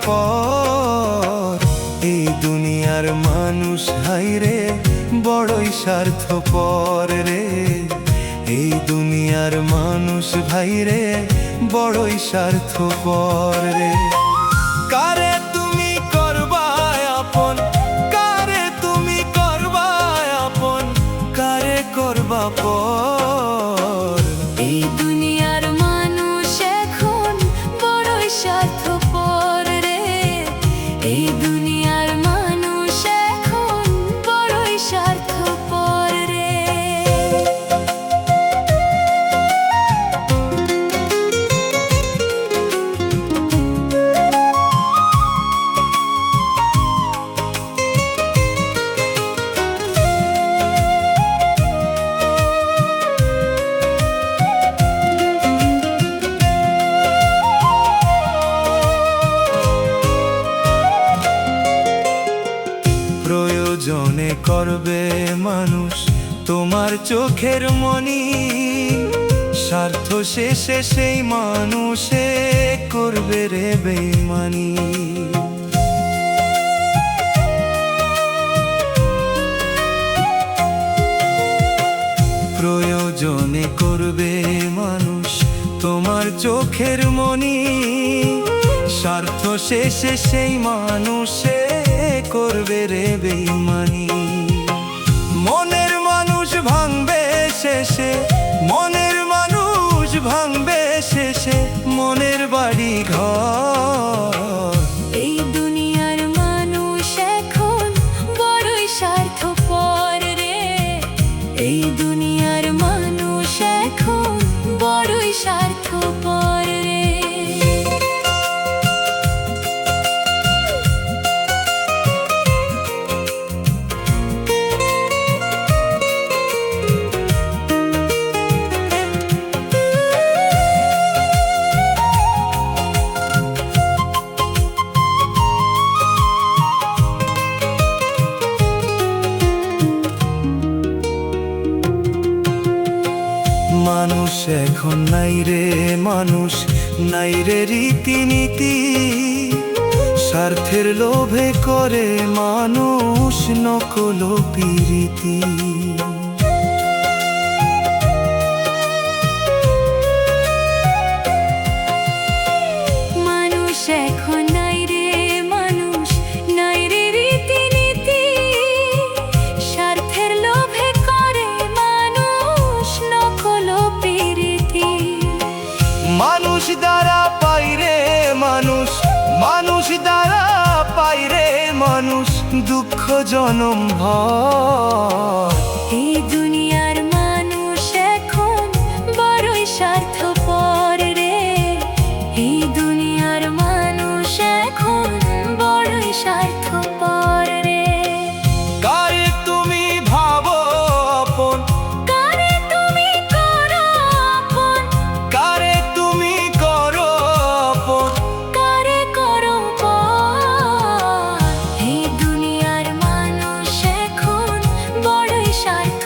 পর। এই দুনিয়ার মানুষ হাইরে বড়ই স্বার্থপর রে। এই দুনিয়ার মানুষ ভাইরে বড়ই স্বার্থপর রে। কারে তুমি করবা আপন, কারে তুমি করবা আপন, কারে করবা পর। এই দুনিয়ার মানুষ এখন বড়ই স্বার্থপর রে। এই দুনিয়ার মানুষ এখন বড়ই স্বার্থপর রে। প্রয়োজনে করবে মানুষ তোমার চোখের মনি, স্বার্থ শেষে সেই মানুষে করবে রে বেঈমানি। প্রয়োজনে করবে মানুষ তোমার চোখের মনি, স্বার্থ শেষে সেই মানুষে করবে রে বেঈমানি। মনের মানুষ ভাঙবে শেষে, মনের মানুষ ভাঙবে শেষে মনের বাড়ি ঘর। এই দুনিয়ার মানুষ এখন বড়ই স্বার্থপর রে। এই দুনিয়ার মানুষ এখন বড়ই স্বার্থপর রে। মানুষ এখন নাই রে, মানুষ নাই রে রীতিনীতি, স্বার্থের লোভে করে মানুষ নকল প্রীতি। মানুষ এখন নাই রে, মানুষ নাই রে রীতিনীতি, স্বার্থের লোভে করে মানুষ নকল প্রীতি। মানুষ দ্বারা পাইরে মানুষ, মানুষ দ্বারা পাইরে মানুষ দুঃখ জনম ভর। এই দুনিয়ার মানুষ এখন বড়ই স্বার্থপর রে। এই দুনিয়ার মানুষ এখন বড়ই স্বার্থপর রে। কারে তুমি ভাবো আপন, কারে তুমি করো আপন, কারে তুমি করো আপন, কারে করো পর। এই দুনিয়ার মানুষ এখন বড়ই স্বার্থপর